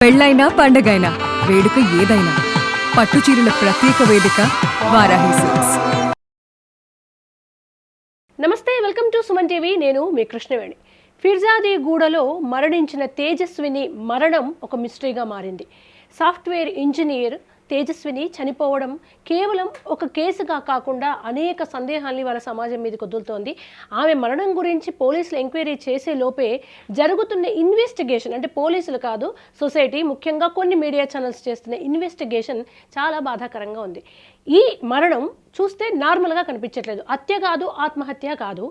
పెళ్ళైనా పండగైనా వేడుక ఏదైనా పట్టుచీరల ప్రత్యేక వేదిక వారాహి సిల్క్స్. నమస్తే, వెల్కమ్ టు సుమన్ టీవీ. నేను మీ కృష్ణవేణి. ఫిర్జాదిగూడలో మరణించిన తేజస్విని మరణం ఒక మిస్టరీగా మారింది. సాఫ్ట్వేర్ ఇంజనీర్ తేజస్విని చనిపోవడం కేవలం ఒక కేసుగా కాకుండా అనేక సందేహాల్ని వాళ్ళ సమాజం మీదకి వదులుతోంది. ఆమె మరణం గురించి పోలీసులు ఎంక్వైరీ చేసే లోపే జరుగుతున్న ఇన్వెస్టిగేషన్, అంటే పోలీసులు కాదు, సొసైటీ, ముఖ్యంగా కొన్ని మీడియా ఛానల్స్ చేస్తున్న ఇన్వెస్టిగేషన్ చాలా బాధాకరంగా ఉంది. ఈ మరణం చూస్తే నార్మల్గా కనిపించట్లేదు. హత్య కాదు, ఆత్మహత్య కాదు,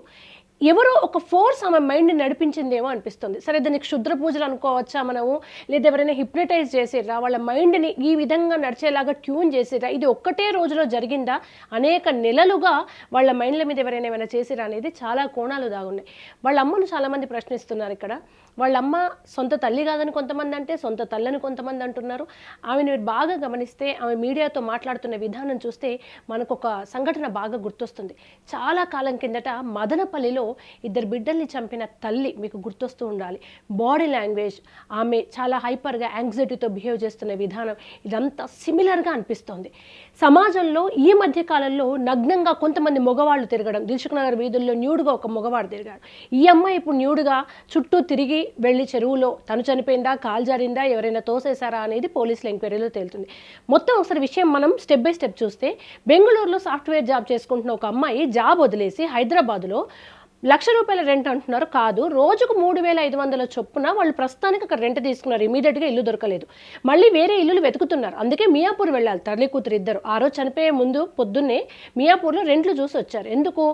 ఎవరో ఒక ఫోర్స్ ఆమె మైండ్ని నడిపించిందేమో అనిపిస్తుంది. సరే, దానికి క్షుద్ర పూజలు అనుకోవచ్చా మనము, లేదా ఎవరైనా హిప్నటైజ్ చేసిర్రా, వాళ్ళ మైండ్ని ఈ విధంగా నడిచేలాగా ట్యూన్ చేసిర్రా, ఇది ఒక్కటే రోజులో జరిగిందా, అనేక నెలలుగా వాళ్ళ మైండ్ల మీద ఎవరైనా ఏమైనా చేసిరా అనేది చాలా కోణాలు దాగున్నాయి. వాళ్ళ అమ్మను చాలామంది ప్రశ్నిస్తున్నారు. ఇక్కడ వాళ్ళ అమ్మ సొంత తల్లి కాదని కొంతమంది అంటే, సొంత తల్లని కొంతమంది అంటున్నారు. ఆమెను బాగా గమనిస్తే, ఆమె మీడియాతో మాట్లాడుతున్న విధానం చూస్తే మనకు ఒక సంఘటన బాగా గుర్తొస్తుంది. చాలా కాలం కిందట మదనపల్లిలో ఇద్దరు బిడ్డల్ని చంపిన తల్లి మీకు గుర్తొస్తూ ఉండాలి. బాడీ లాంగ్వేజ్, ఆమె చాలా హైపర్గా యాంగ్జైటీతో బిహేవ్ చేస్తున్న విధానం, ఇదంతా సిమిలర్గా అనిపిస్తోంది. సమాజంలో ఈ మధ్య కాలంలో నగ్నంగా కొంతమంది మగవాళ్ళు తిరగడం, దిల్సుఖ్ నగర్ వీధుల్లో న్యూడ్గా ఒక మగవాడు తిరిగాడు. ఈ అమ్మాయి ఇప్పుడు న్యూడ్గా చుట్టూ తిరిగి వెళ్ళి చెరువులో తను చనిపోయిందా, కాలు జారిందా, ఎవరైనా తోసేశారా అనేది పోలీసుల ఎంక్వైరీలో తేలుతుంది. మొత్తం ఒకసారి విషయం మనం స్టెప్ బై స్టెప్ చూస్తే, బెంగళూరులో సాఫ్ట్వేర్ జాబ్ చేసుకుంటున్న ఒక అమ్మాయి జాబ్ వదిలేసి హైదరాబాద్లో ₹1,00,000 రెంట్ అంటున్నారు. కాదు, రోజుకు 3,500 చొప్పున వాళ్ళు ప్రస్తుతానికి అక్కడ రెంట్ తీసుకున్నారు. ఇమీడియట్గా ఇల్లు దొరకలేదు. మళ్ళీ వేరే ఇల్లులు వెతుకుతున్నారు. అందుకే మియాపూర్ వెళ్ళాలి తల్లి కూతురు ఇద్దరు. ఆ రోజు చనిపోయే ముందు పొద్దున్నే మియాపూర్లో రెంట్లు చూసి వచ్చారు. ఎందుకు,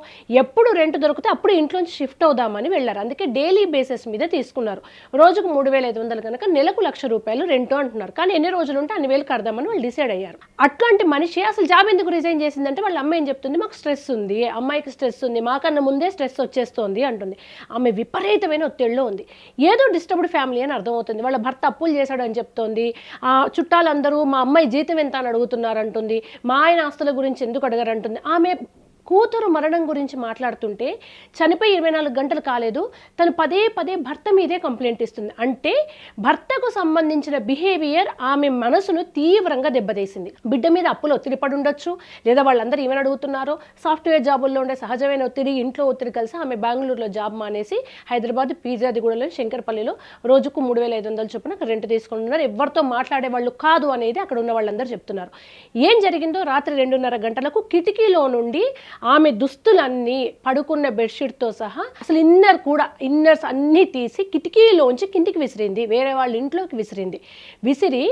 ఎప్పుడు రెంట్ దొరికితే అప్పుడు ఇంట్లోంచి షిఫ్ట్ అవుదామని వెళ్ళారు. అందుకే డైలీ బేసిస్ మీద తీసుకున్నారు. రోజుకు 3,500 కనుక నెలకు ₹1,00,000 రెంట్ అంటున్నారు. కానీ ఎన్ని రోజులు ఉంటే అన్ని వేలు కడదామని వాళ్ళు డిసైడ్ అయ్యారు. అట్లాంటి మనిషి అసలు జాబ్ ఎందుకు రిజైన్ చేసిందంటే, వాళ్ళ అమ్మ ఏం చెప్తుంది, మాకు స్ట్రెస్ ఉంది, అమ్మాయికి స్ట్రెస్ ఉంది, మాకన్నా ముందే స్ట్రెస్ చేస్తోంది అంటుంది. ఆమె విపరీతమైన ఒత్తిడిలో ఉంది. ఏదో డిస్టర్బ్డ్ ఫ్యామిలీ అని అర్థమవుతుంది. వాళ్ళ భర్త అప్పులు చేశాడని చెప్తోంది. చుట్టాలందరూ మా అమ్మాయి జీతం ఎంత అని అడుగుతున్నారు అంటుంది. మా ఆయన ఆస్తుల గురించి ఎందుకు అడగరంటుంది. ఆమె కూతురు మరణం గురించి మాట్లాడుతుంటే, చనిపోయి 24 గంటలు కాలేదు, తను పదే పదే భర్త మీదే కంప్లైంట్ ఇస్తుంది. అంటే భర్తకు సంబంధించిన బిహేవియర్ ఆమె మనసును తీవ్రంగా దెబ్బతీసింది. బిడ్డ మీద అప్పులు ఒత్తిడి పడి ఉండొచ్చు, లేదా వాళ్ళందరూ ఏమైనా అడుగుతున్నారో, సాఫ్ట్వేర్ జాబుల్లో ఉండే సహజమైన ఒత్తిడి, ఇంట్లో ఒత్తిడి కలిసి ఆమె బెంగళూరులో జాబ్ మానేసి హైదరాబాద్ ఫిర్జాదిగూడలో శంకర్పల్లిలో రోజుకు 3,500 చొప్పున రెంట్ తీసుకుంటున్నారు. ఎవరితో మాట్లాడే వాళ్ళు కాదు అనేది అక్కడ ఉన్న వాళ్ళందరూ చెప్తున్నారు. ఏం జరిగిందో, రాత్రి 2:30 గంటలకు కిటికీలో నుండి ఆమె దుస్తులన్నీ, పడుకున్న బెడ్షీట్తో సహా అసలు ఇన్నర్స్ అన్నీ తీసి కిటికీలోంచి కిందికి విసిరింది, వేరే వాళ్ళ ఇంట్లోకి విసిరి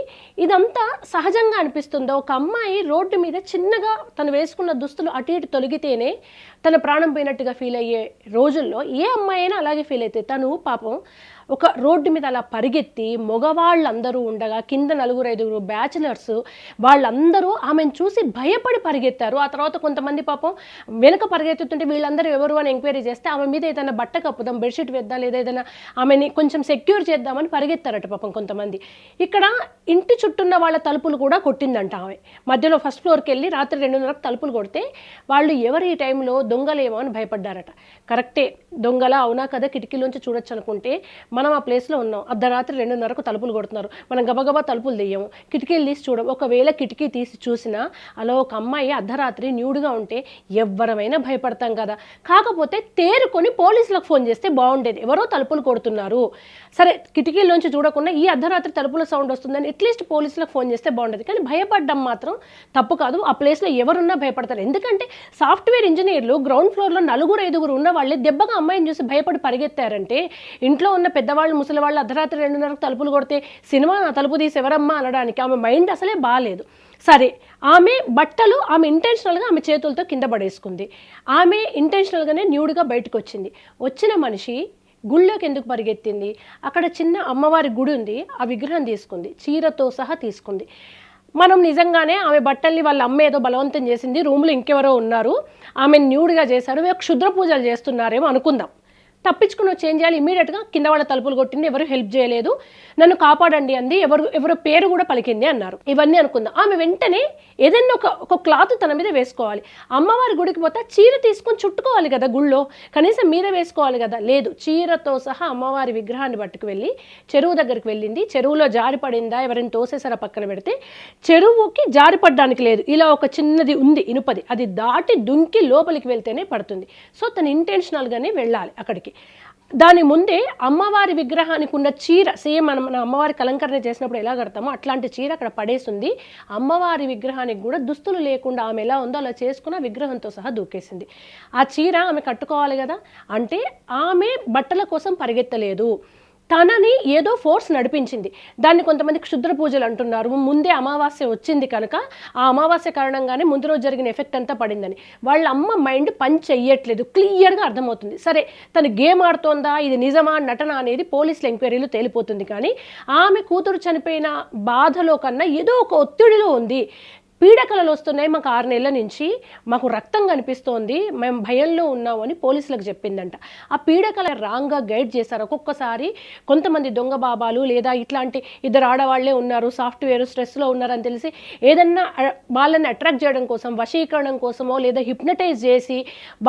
ఇదంతా సహజంగా అనిపిస్తుందో. ఒక అమ్మాయి రోడ్డు మీద చిన్నగా తను వేసుకున్న దుస్తులు అటు ఇటు తొలగితేనే తన ప్రాణం పోయినట్టుగా ఫీల్ అయ్యే రోజుల్లో ఏ అమ్మాయి అయినా అలాగే ఫీల్ అయితే, తను పాపం ఒక రోడ్డు మీద అలా పరిగెత్తి, మగవాళ్ళందరూ ఉండగా కింద 4-5 బ్యాచిలర్స్ వాళ్ళందరూ ఆమెను చూసి భయపడి పరిగెత్తారు. ఆ తర్వాత కొంతమంది పాపం వెనుక పరిగెత్తుతుంటే వీళ్ళందరూ ఎవరు అని ఎంక్వైరీ చేస్తే, ఆమె మీద ఏదైనా బట్ట కప్పుదాం, బెడ్షీట్ వేద్దాం, లేదా ఏదైనా ఆమెని కొంచెం సెక్యూర్ చేద్దామని పరిగెత్తారట పాపం కొంతమంది. ఇక్కడ ఇంటి చుట్టూన్న వాళ్ళ తలుపులు కూడా కొట్టిందంట ఆమె. మధ్యలో ఫస్ట్ ఫ్లోర్కి వెళ్ళి రాత్రి 2:30 తలుపులు కొడితే వాళ్ళు ఎవరు ఈ టైంలో దొంగలేమో అని భయపడ్డారట. కరెక్టే, దొంగల అవునా కదా, కిటికీలోంచి చూడొచ్చు అనుకుంటే మనం ఆ ప్లేస్లో ఉన్నాం. అర్ధరాత్రి 2:30కు తలుపులు కొడుతున్నారు. మనం గబగబా తలుపులు తీయము, కిటికీలు తీసి చూడం. ఒకవేళ కిటికీ తీసి చూసినా అలా ఒక అమ్మాయి అర్ధరాత్రి న్యూడ్గా ఉంటే ఎవ్వరమైనా భయపడతాం కదా. కాకపోతే తేరుకొని పోలీసులకు ఫోన్ చేస్తే బాగుండేది. ఎవరో తలుపులు కొడుతున్నారు, సరే కిటికీలోంచి చూడకుండా ఈ అర్ధరాత్రి తలుపుల సౌండ్ వస్తుందని అట్లీస్ట్ పోలీసులకు ఫోన్ చేస్తే బాగుండేది. కానీ భయపడడం మాత్రం తప్పు కాదు. ఆ ప్లేస్లో ఎవరున్నా భయపడతారు. ఎందుకంటే సాఫ్ట్వేర్ ఇంజనీర్లు గ్రౌండ్ ఫ్లోర్లో 4-5 ఉన్న వాళ్ళే దెబ్బగా అమ్మాయిని చూసి భయపడి పరిగెత్తారంటే, ఇంట్లో ఉన్న పెద్దవాళ్ళు, ముసలివాళ్ళు అర్ధరాత్రి 2:30 తలుపులు కొడితే సినిమా తలుపు తీసి ఎవరమ్మా అనడానికి ఆమె మైండ్ అసలే బాగాలేదు. సరే, ఆమె బట్టలు ఆమె ఇంటెన్షనల్గా ఆమె చేతులతో కింద పడేసుకుంది. ఆమె ఇంటెన్షనల్గానే న్యూడ్గా బయటకు వచ్చింది. వచ్చిన మనిషి గుళ్ళోకి ఎందుకు పరిగెత్తింది? అక్కడ చిన్న అమ్మవారి గుడి ఉంది, ఆ విగ్రహం తీసుకుంది, చీరతో సహా తీసుకుంది. మనం నిజంగానే ఆమె బట్టల్ని వాళ్ళ అమ్మ ఏదో బలవంతం చేసింది, రూమ్లో ఇంకెవరో ఉన్నారు, ఆమె న్యూడ్గా చేశారు, క్షుద్ర పూజలు చేస్తున్నారేమో అనుకుందాం. తప్పించుకుని వచ్చి ఏం చేయాలి, ఇమీడియట్గా కింద వాళ్ళ తలుపులు కొట్టింది, ఎవరు హెల్ప్ చేయలేదు, నన్ను కాపాడండి అంది, ఎవరు పేరు కూడా పలికింది అన్నారు. ఇవన్నీ అనుకుందాం. ఆమె వెంటనే ఏదైనా ఒక క్లాత్ తన మీద వేసుకోవాలి. అమ్మవారి గుడికి పోతే చీర తీసుకొని చుట్టుకోవాలి కదా, గుళ్ళో కనీసం మీద వేసుకోవాలి కదా, లేదు, చీరతో సహా అమ్మవారి విగ్రహాన్ని పట్టుకు వెళ్ళి చెరువు దగ్గరికి వెళ్ళింది. చెరువులో జారి పడిందా, ఎవరైనా తోసేసారా పక్కన పెడితే, చెరువుకి జారి పడడానికి లేదు, ఇలా ఒక చిన్నది ఉంది ఇనుపది, అది దాటి దుంకి లోపలికి వెళ్తేనే పడుతుంది. సో తను ఇంటెన్షనల్గానే వెళ్ళాలి అక్కడికి. దాని ముందే అమ్మవారి విగ్రహానికి ఉన్న చీర, సేమ్ మన అమ్మవారి అలంకరణ చేసినప్పుడు ఎలా కడతామో అట్లాంటి చీర అక్కడ పడేసింది. అమ్మవారి విగ్రహానికి కూడా దుస్తులు లేకుండా ఆమె ఎలా ఉందో అలా చేసుకున్న విగ్రహంతో సహా దూకేసింది. ఆ చీర ఆమె కట్టుకోవాలి కదా, అంటే ఆమె బట్టల కోసం పరిగెత్తలేదు, తనని ఏదో ఫోర్స్ నడిపించింది. దాన్ని కొంతమంది క్షుద్ర పూజలు అంటున్నారు. ముందే అమావాస్య వచ్చింది కనుక ఆ అమావాస్య కారణంగానే ముందు రోజు జరిగిన ఎఫెక్ట్ అంతా పడిందని. వాళ్ళ అమ్మ మైండ్ పని చెయ్యట్లేదు, క్లియర్గా అర్థమవుతుంది. సరే తను గేమ్ ఆడుతోందా, ఇది నిజమా నటన అనేది పోలీసుల ఎంక్వైరీలో తేలిపోతుంది. కానీ ఆమె కూతురు చనిపోయిన బాధలో కన్నా ఏదో ఒక ఒత్తిడిలో ఉంది. పీడకలలు వస్తున్నాయి మాకు 6 నెలల నుంచి, మాకు రక్తం కనిపిస్తోంది, మేము భయంలో ఉన్నాము అని పోలీసులకు చెప్పిందంట. ఆ పీడకల రాంగ్గా గైడ్ చేశారు. ఒక్కొక్కసారి కొంతమంది దొంగ బాబాలు లేదా ఇట్లాంటి 2 ఆడవాళ్లే ఉన్నారు, సాఫ్ట్వేర్ స్ట్రెస్లో ఉన్నారని తెలిసి ఏదన్నా వాళ్ళని అట్రాక్ట్ చేయడం కోసం, వశీకరణం కోసమో లేదా హిప్నటైజ్ చేసి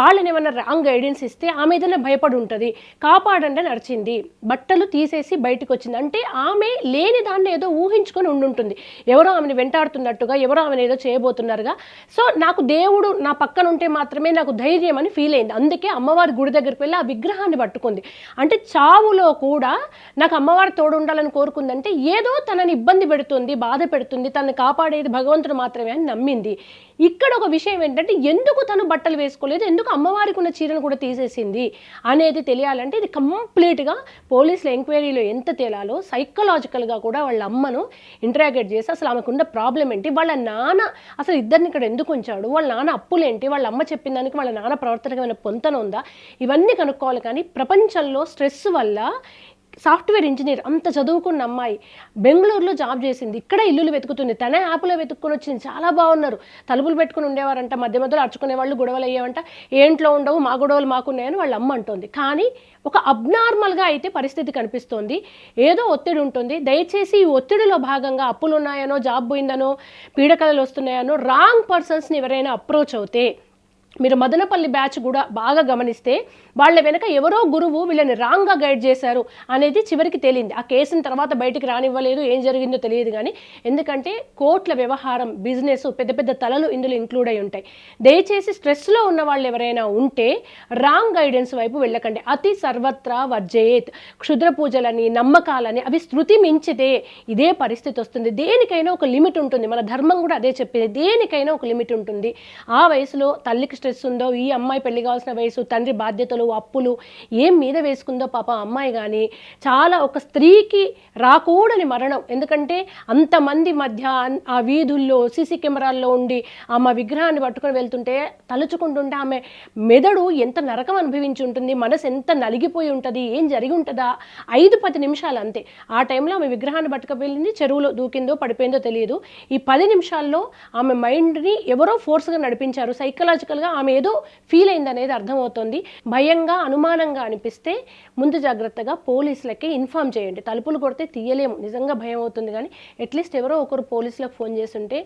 వాళ్ళని ఏమన్నా రాంగ్ గైడెన్స్ ఇస్తే ఆమె ఏదైనా భయపడి ఉంటుంది, కాపాడండి నడిచింది, బట్టలు తీసేసి బయటకు వచ్చింది. అంటే ఆమె లేని దాన్ని ఏదో ఊహించుకొని ఉండుంటుంది, ఎవరో ఆమెను వెంటాడుతున్నట్టుగా, ఎవరో ఆమెను ఏదో చేయబోతున్నారుగా. సో నాకు దేవుడు నా పక్కన ఉంటే మాత్రమే నాకు ధైర్యం అని ఫీల్ అయింది. అందుకే అమ్మవారి గుడి దగ్గరికి వెళ్ళి ఆ విగ్రహాన్ని పట్టుకుంది. అంటే చావులో కూడా నాకు అమ్మవారి తోడు ఉండాలని కోరుకుందంటే ఏదో తనని ఇబ్బంది పెడుతుంది, బాధ పెడుతుంది, తనని కాపాడేది భగవంతుడు మాత్రమే అని నమ్మింది. ఇక్కడ ఒక విషయం ఏంటంటే ఎందుకు తను బట్టలు వేసుకోలేదు, ఎందుకు అమ్మవారికి ఉన్న చీరను కూడా తీసేసింది అనేది తెలియాలంటే ఇది కంప్లీట్గా పోలీసుల ఎంక్వైరీలో ఎంత తేలాలో సైకలాజికల్గా కూడా వాళ్ళ అమ్మను ఇంటరాగేట్ చేసి అసలు ఆమెకున్న ప్రాబ్లం ఏంటి, వాళ్ళ నాన్న అసలు ఇద్దరిని ఇక్కడ ఎందుకు ఉంచాడు, వాళ్ళ నాన్న అప్పులేంటి, వాళ్ళ అమ్మ చెప్పిన దానికి వాళ్ళ నాన్న ప్రవర్తనకు ఏమైనా పొంతన ఉందా, ఇవన్నీ కనుక్కోవాలి. కానీ ప్రపంచంలో స్ట్రెస్ వల్ల సాఫ్ట్వేర్ ఇంజనీర్ అంత చదువుకున్న అమ్మాయి బెంగళూరులో జాబ్ చేసింది, ఇక్కడ ఇల్లులు వెతుకుతుంది, తనే యాప్లో వెతుక్కుని వచ్చింది, చాలా బాగున్నారు, తలుపులు పెట్టుకుని ఉండేవారంట, మధ్య మధ్యలో అరుచుకునే వాళ్ళు, గొడవలు అయ్యేవంట, ఏంట్లో ఉండవు మా గొడవలు మాకున్నాయని వాళ్ళ అమ్మ అంటుంది. కానీ ఒక అబ్నార్మల్గా అయితే పరిస్థితి కనిపిస్తోంది, ఏదో ఒత్తిడి ఉంటుంది. దయచేసి ఈ ఒత్తిడిలో భాగంగా అప్పులు ఉన్నాయనో, జాబ్ పోయిందనో, పీడకలలు వస్తున్నాయనో రాంగ్ పర్సన్స్ని ఎవరైనా అప్రోచ్ అవుతే, మీరు మదనపల్లి బ్యాచ్ కూడా బాగా గమనిస్తే వాళ్ళ వెనక ఎవరో గురువు వీళ్ళని రాంగ్గా గైడ్ చేశారు అనేది చివరికి తేలింది. ఆ కేసుని తర్వాత బయటికి రానివ్వలేదు, ఏం జరిగిందో తెలియదు. కానీ ఎందుకంటే కోట్ల వ్యవహారం, బిజినెస్, పెద్ద పెద్ద తలలు ఇందులో ఇంక్లూడ్ అయి ఉంటాయి. దయచేసి స్ట్రెస్లో ఉన్న వాళ్ళు ఎవరైనా ఉంటే రాంగ్ గైడెన్స్ వైపు వెళ్ళకండి. అతి సర్వత్రా వర్జయేత్. క్షుద్ర పూజలని, నమ్మకాలని అవి శృతి మించితే ఇదే పరిస్థితి వస్తుంది. దేనికైనా ఒక లిమిట్ ఉంటుంది, మన ధర్మం కూడా అదే చెప్పింది, దేనికైనా ఒక లిమిట్ ఉంటుంది. ఆ వయసులో తల్లికి స్ట్రెస్ ఉందో, ఈ అమ్మాయి పెళ్లి కావాల్సిన వయసు, తండ్రి బాధ్యతలు, అప్పులు ఏం మీద వేసుకుందో పాప అమ్మాయి. కానీ చాలా ఒక స్త్రీకి రాకూడని మరణం, ఎందుకంటే అంతమంది మధ్య ఆ వీధుల్లో సీసీ కెమెరాల్లో ఉండి ఆమె విగ్రహాన్ని పట్టుకొని వెళ్తుంటే తలుచుకుంటుంటే ఆమె మెదడు ఎంత నరకం అనుభవించి ఉంటుంది, మనసు ఎంత నలిగిపోయి ఉంటుంది, ఏం జరిగి ఉంటుందా, 5-10 నిమిషాలు అంతే. ఆ టైంలో ఆమె విగ్రహాన్ని పట్టుకు వెళ్ళింది, చెరువులో దూకిందో పడిపోయిందో తెలియదు. ఈ 10 నిమిషాల్లో ఆమె మైండ్ని ఎవరో ఫోర్స్గా నడిపించారు. సైకలాజికల్గా ఆమె ఏదో ఫీల్ అయింది అనేది అర్థమవుతుంది. భయంగా, అనుమానంగా అనిపిస్తే ముందు జాగ్రత్తగా పోలీసులకి ఇన్ఫామ్ చేయండి. తలుపులు కొడితే తీయలేము, నిజంగా భయం అవుతుంది. కానీ అట్లీస్ట్ ఎవరో ఒకరు పోలీసులకు ఫోన్ చేస్తుంటే,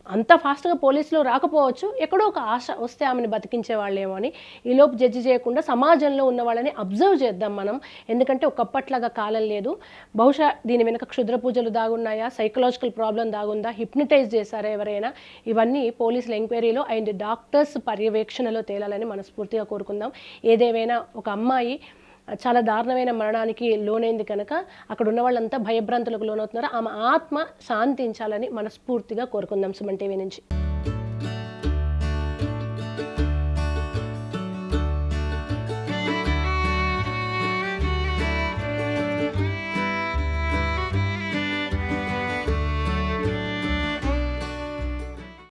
అంత ఫాస్ట్గా పోలీసులు రాకపోవచ్చు, ఎక్కడో ఒక ఆశ వస్తే ఆమెను బతికించే వాళ్ళేమో అని. ఈలోపు జడ్జి చేయకుండా సమాజంలో ఉన్న వాళ్ళని అబ్జర్వ్ చేద్దాం మనం. ఎందుకంటే ఒకప్పట్లాగా కాలం లేదు. బహుశా దీని వెనక క్షుద్ర పూజలు దాగున్నాయా, సైకలాజికల్ ప్రాబ్లం దాగుందా, హిప్నటైజ్ చేశారా ఎవరైనా, ఇవన్నీ పోలీసుల ఎంక్వైరీలో అండ్ డాక్టర్స్ పర్యవేక్షణలో తేలాలని మనస్ఫూర్తిగా కోరుకుందాం. ఏదేమైనా ఒక అమ్మాయి చాలా దారుణమైన మరణానికి లోనైంది కనుక అక్కడ ఉన్న వాళ్ళంతా భయభ్రాంతులకు లోనవుతున్నారు. ఆమె ఆత్మ శాంతించాలని మనస్ఫూర్తిగా కోరుకుందాం సుమన్ టీవీ నుంచి.